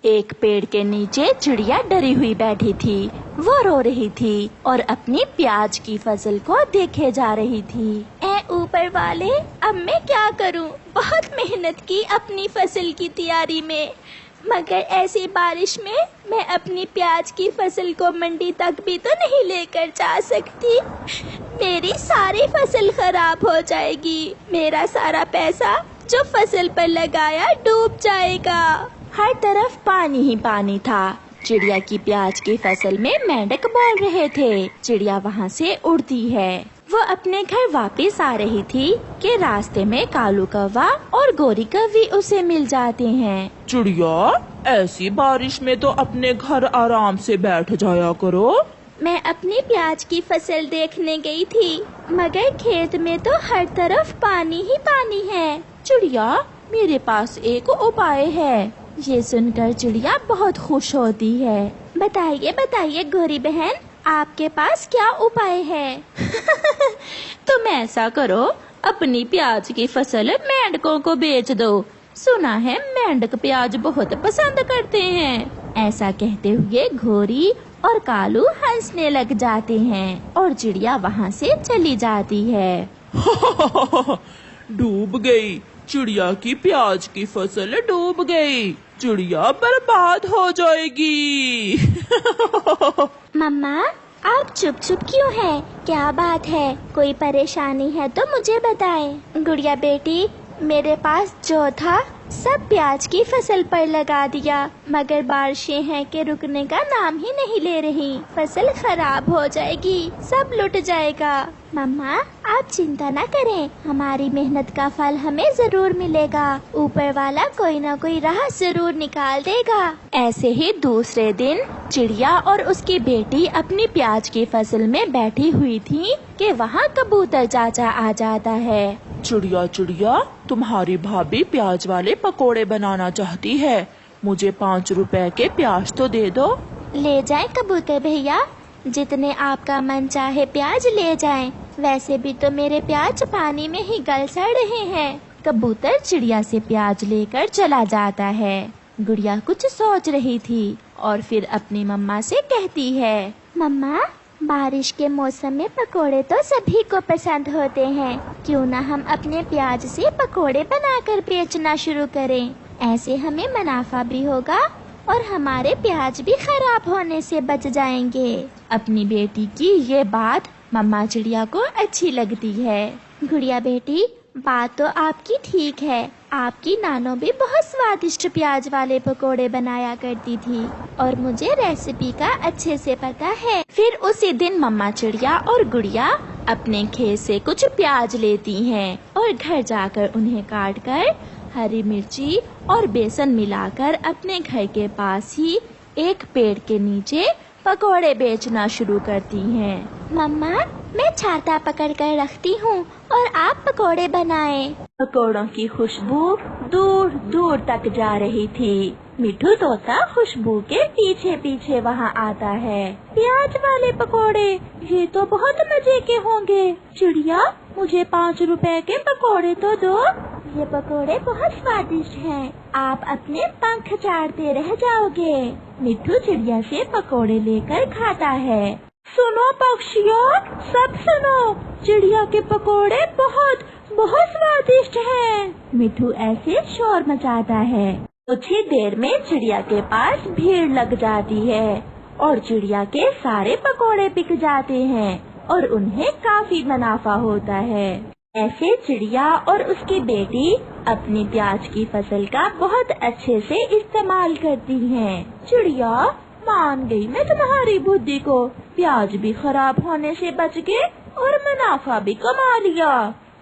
एक पेड़ के नीचे चिड़िया डरी हुई बैठी थी। वो रो रही थी और अपनी प्याज की फसल को देखे जा रही थी। ऐ ऊपर वाले, अब मैं क्या करूं? बहुत मेहनत की अपनी फसल की तैयारी में, मगर ऐसी बारिश में मैं अपनी प्याज की फसल को मंडी तक भी तो नहीं लेकर जा सकती। मेरी सारी फसल खराब हो जाएगी। मेरा सारा पैसा जो फसल पर लगाया डूब जाएगा। हर तरफ पानी ही पानी था। चिड़िया की प्याज की फसल में मेंढक बोल रहे थे। चिड़िया वहाँ से उड़ती है। वो अपने घर वापस आ रही थी कि रास्ते में कालू कौवा और गोरी कौवी उसे मिल जाते हैं। चिड़िया, ऐसी बारिश में तो अपने घर आराम से बैठ जाया करो। मैं अपनी प्याज की फसल देखने गई थी, मगर खेत में तो हर तरफ पानी ही पानी है। चिड़िया, मेरे पास एक उपाय है। ये सुनकर चिड़िया बहुत खुश होती है। बताइए बताइए गोरी बहन, आपके पास क्या उपाय है? तुम ऐसा करो, अपनी प्याज की फसल मेंढकों को बेच दो। सुना है मेंढक प्याज बहुत पसंद करते हैं। ऐसा कहते हुए गोरी और कालू हंसने लग जाते हैं और चिड़िया वहाँ से चली जाती है। डूब गई, चिड़िया की प्याज की फसल डूब गई। चिड़िया बर्बाद हो जाएगी। मम्मा, आप चुप चुप क्यों हैं? क्या बात है? कोई परेशानी है तो मुझे बताएं। गुड़िया बेटी, मेरे पास जो था सब प्याज की फसल पर लगा दिया, मगर बारिशें हैं कि रुकने का नाम ही नहीं ले रही। फसल खराब हो जाएगी, सब लुट जाएगा। मम्मा, आप चिंता न करें, हमारी मेहनत का फल हमें जरूर मिलेगा। ऊपर वाला कोई न कोई राह जरूर निकाल देगा। ऐसे ही दूसरे दिन चिड़िया और उसकी बेटी अपनी प्याज की फसल में बैठी हुई थी कि वहाँ कबूतर चाचा आ जाता है। चिड़िया चिड़िया, तुम्हारी भाभी प्याज वाले पकोड़े बनाना चाहती है। मुझे 5 रुपए के प्याज तो दे दो। ले जाए कबूतर भैया, जितने आपका मन चाहे प्याज ले जाएं। वैसे भी तो मेरे प्याज पानी में ही गल सड़ रहे हैं। कबूतर चिड़िया से प्याज लेकर चला जाता है। गुड़िया कुछ सोच रही थी और फिर अपनी मम्मा से कहती है, मम्मा, बारिश के मौसम में पकोड़े तो सभी को पसंद होते हैं। क्यों ना हम अपने प्याज से पकोड़े बनाकर बेचना शुरू करें। ऐसे हमें मुनाफा भी होगा और हमारे प्याज भी खराब होने से बच जाएंगे। अपनी बेटी की ये बात मम्मा चिड़िया को अच्छी लगती है। गुड़िया बेटी, बात तो आपकी ठीक है। आपकी नानो भी बहुत स्वादिष्ट प्याज वाले पकोड़े बनाया करती थी और मुझे रेसिपी का अच्छे से पता है। फिर उसी दिन मम्मा चिड़िया और गुड़िया अपने खेत से कुछ प्याज लेती हैं और घर जाकर उन्हें काटकर हरी मिर्ची और बेसन मिलाकर अपने घर के पास ही एक पेड़ के नीचे पकोड़े बेचना शुरू करती हैं। मम्मा, मैं छाता पकड़ कर रखती हूँ और आप पकोड़े बनाएं। पकोड़ों की खुशबू दूर दूर तक जा रही थी। मिठू तोता खुशबू के पीछे पीछे वहाँ आता है। प्याज वाले पकोड़े, ये तो बहुत मजे के होंगे। चिड़िया, मुझे 5 रुपए के पकोड़े तो दो। ये पकोड़े बहुत स्वादिष्ट हैं। आप अपने पंख चाटते रह जाओगे। मिठू चिड़िया से पकोड़े लेकर खाता है। सुनो पक्षियों, सब सुनो, चिड़िया के पकोड़े बहुत बहुत स्वादिष्ट हैं। मिठू ऐसे शोर मचाता है। कुछ ही देर में चिड़िया के पास भीड़ लग जाती है और चिड़िया के सारे पकोड़े बिक जाते हैं और उन्हें काफी मुनाफा होता है। ऐसे चिड़िया और उसकी बेटी अपनी प्याज की फसल का बहुत अच्छे से इस्तेमाल करती हैं। चिड़िया, मान गई मैं तुम्हारी बुद्धि को। प्याज भी खराब होने से बच गए और मुनाफा भी कमा लिया।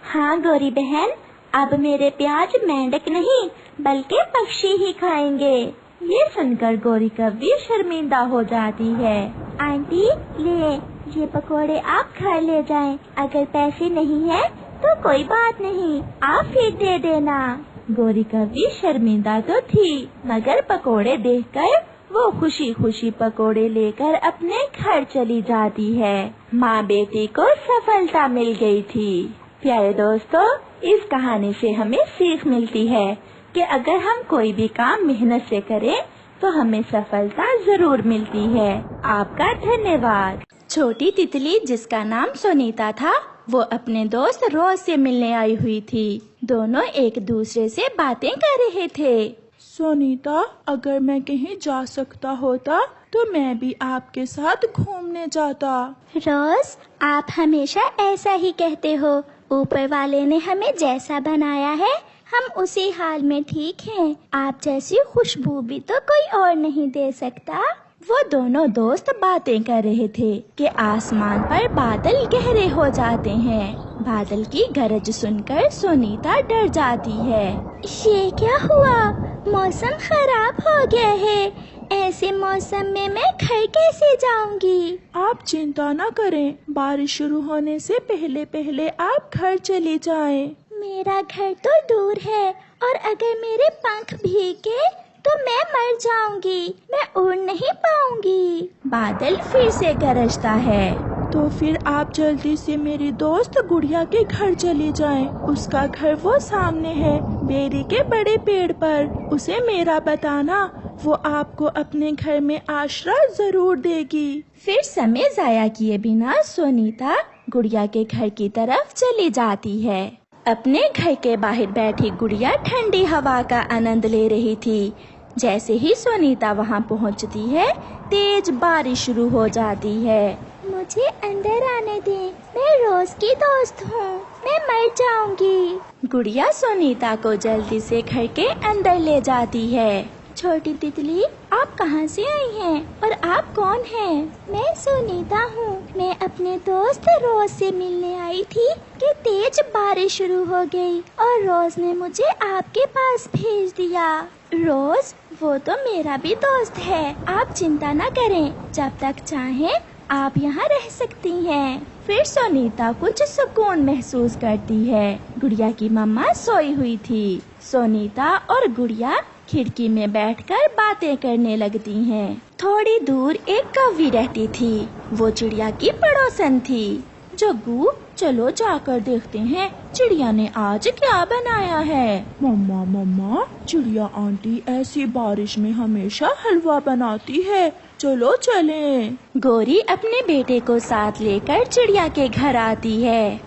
हाँ गोरी बहन, अब मेरे प्याज मेंढक नहीं बल्कि पक्षी ही खाएंगे। ये सुनकर गोरी कौवी शर्मिंदा हो जाती है। आंटी, ले, ये पकोड़े आप घर ले जाएं। अगर पैसे नहीं है तो कोई बात नहीं, आप फिर दे देना। गोरी कौवी शर्मिंदा तो थी, मगर पकोड़े देखकर वो खुशी खुशी पकोड़े लेकर अपने घर चली जाती है। माँ बेटी को सफलता मिल गई थी। प्यारे दोस्तों, इस कहानी से हमें सीख मिलती है कि अगर हम कोई भी काम मेहनत से करें तो हमें सफलता जरूर मिलती है। आपका धन्यवाद। छोटी तितली जिसका नाम सोनीता था, वो अपने दोस्त रोज से मिलने आई हुई थी। दोनों एक दूसरे से बातें कर रहे थे। सोनीता, अगर मैं कहीं जा सकता होता तो मैं भी आपके साथ घूमने जाता। रोज, आप हमेशा ऐसा ही कहते हो। ऊपर वाले ने हमें जैसा बनाया है, हम उसी हाल में ठीक हैं। आप जैसी खुशबू भी तो कोई और नहीं दे सकता। वो दोनों दोस्त बातें कर रहे थे कि आसमान पर बादल गहरे हो जाते हैं। बादल की गरज सुनकर सोनीता डर जाती है। ये क्या हुआ? मौसम खराब हो गया है। ऐसे मौसम में मैं घर कैसे जाऊंगी? आप चिंता न करें, बारिश शुरू होने से पहले पहले आप घर चले जाएं। मेरा घर तो दूर है और अगर मेरे पंख भीगे तो मैं मर जाऊंगी। मैं उड़ नहीं पाऊंगी। बादल फिर से गरजता है। तो फिर आप जल्दी से मेरी दोस्त गुड़िया के घर चले जाएं। उसका घर वो सामने है, बेरी के बड़े पेड़ पर। उसे मेरा बताना, वो आपको अपने घर में आश्रय जरूर देगी। फिर समय जाया किए बिना सोनीता गुड़िया के घर की तरफ चली जाती है। अपने घर के बाहर बैठी गुड़िया ठंडी हवा का आनंद ले रही थी। जैसे ही सोनीता वहां पहुंचती है, तेज बारिश शुरू हो जाती है। मुझे अंदर आने दे, मैं रोज की दोस्त हूँ, मैं मर जाऊंगी। गुड़िया सोनीता को जल्दी से घर के अंदर ले जाती है। छोटी तितली, आप कहाँ से आई हैं और आप कौन हैं? मैं सोनीता हूँ। मैं अपने दोस्त रोज से मिलने आई थी कि तेज बारिश शुरू हो गई और रोज ने मुझे आपके पास भेज दिया। रोज, वो तो मेरा भी दोस्त है। आप चिंता न करें, जब तक चाहें आप यहाँ रह सकती हैं। फिर सोनीता कुछ सुकून महसूस करती है। गुड़िया की मम्मा सोई हुई थी। सोनीता और गुड़िया खिड़की में बैठकर बातें करने लगती हैं। थोड़ी दूर एक कौवी रहती थी। वो चिड़िया की पड़ोसन थी। जग्गू, चलो जाकर देखते हैं चिड़िया ने आज क्या बनाया है। मम्मा मम्मा, चिड़िया आंटी ऐसी बारिश में हमेशा हलवा बनाती है, चलो चलें। गौरी अपने बेटे को साथ लेकर चिड़िया के घर आती है।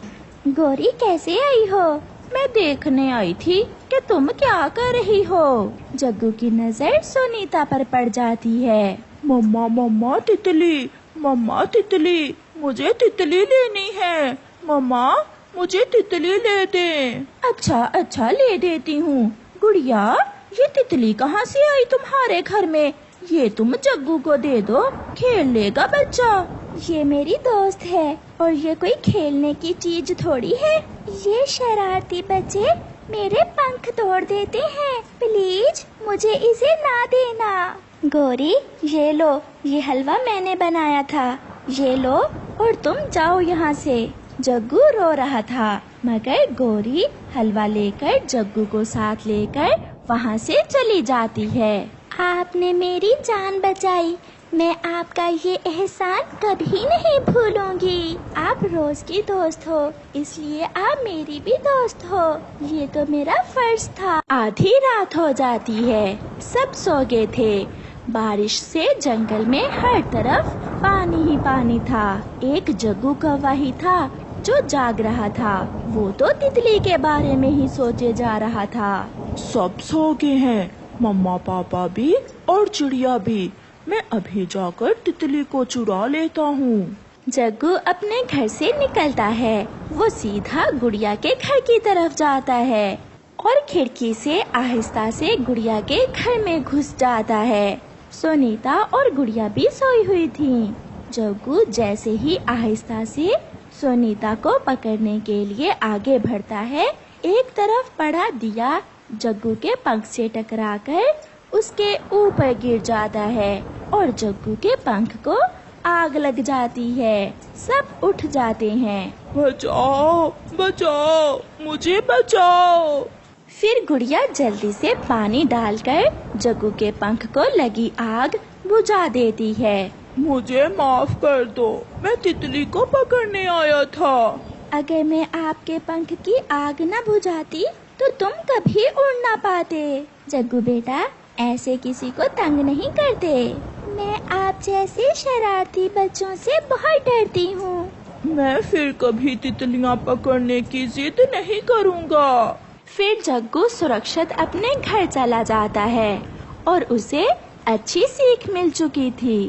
गौरी, कैसे आई हो? मैं देखने आई थी कि तुम क्या कर रही हो। जग्गू की नजर सोनीता पर पड़ जाती है। मम्मा मम्मा तितली, मम्मा तितली, मुझे तितली लेनी है। मम्मा, मुझे तितली ले दे। अच्छा अच्छा, ले देती हूँ। गुड़िया, ये तितली कहाँ से आई तुम्हारे घर में? ये तुम जग्गू को दे दो, खेल लेगा बच्चा। ये मेरी दोस्त है और ये कोई खेलने की चीज थोड़ी है। ये शरारती बच्चे मेरे पंख तोड़ देते हैं। प्लीज मुझे इसे ना देना। गौरी, ये लो, ये हलवा मैंने बनाया था। ये लो और तुम जाओ यहाँ से। जग्गू रो रहा था, मगर गौरी हलवा लेकर जग्गू को साथ लेकर वहाँ से चली जाती है। आपने मेरी जान बचाई। मैं आपका ये एहसान कभी नहीं भूलूंगी। आप रोज की दोस्त हो, इसलिए आप मेरी भी दोस्त हो। ये तो मेरा फर्ज था। आधी रात हो जाती है। सब सो गए थे। बारिश से जंगल में हर तरफ पानी ही पानी था। एक जग्गू कौवा ही था जो जाग रहा था। वो तो तितली के बारे में ही सोचे जा रहा था। सब सो गए हैं, मम्मा पापा भी और चिड़िया भी। मैं अभी जाकर तितली को चुरा लेता हूँ। जग्गू अपने घर से निकलता है। वो सीधा गुड़िया के घर की तरफ जाता है और खिड़की से आहिस्ता से गुड़िया के घर में घुस जाता है। सोनीता और गुड़िया भी सोई हुई थीं। जग्गू जैसे ही आहिस्ता से सोनीता को पकड़ने के लिए आगे बढ़ता है, एक तरफ पड़ा दिया जग्गू के पंख से टकराकर उसके ऊपर गिर जाता है और जग्गू के पंख को आग लग जाती है। सब उठ जाते हैं। बचाओ बचाओ, मुझे बचाओ। फिर गुड़िया जल्दी से पानी डालकर जग्गू के पंख को लगी आग बुझा देती है। मुझे माफ कर दो, मैं तितली को पकड़ने आया था। अगर मैं आपके पंख की आग न बुझाती तो तुम कभी उड़ ना पाते। जग्गू बेटा, ऐसे किसी को तंग नहीं करते। मैं आप जैसे शरारती बच्चों से बहुत डरती हूँ। मैं फिर कभी तितलियाँ पकड़ने की जिद नहीं करूँगा। फिर जग्गू सुरक्षित अपने घर चला जाता है और उसे अच्छी सीख मिल चुकी थी।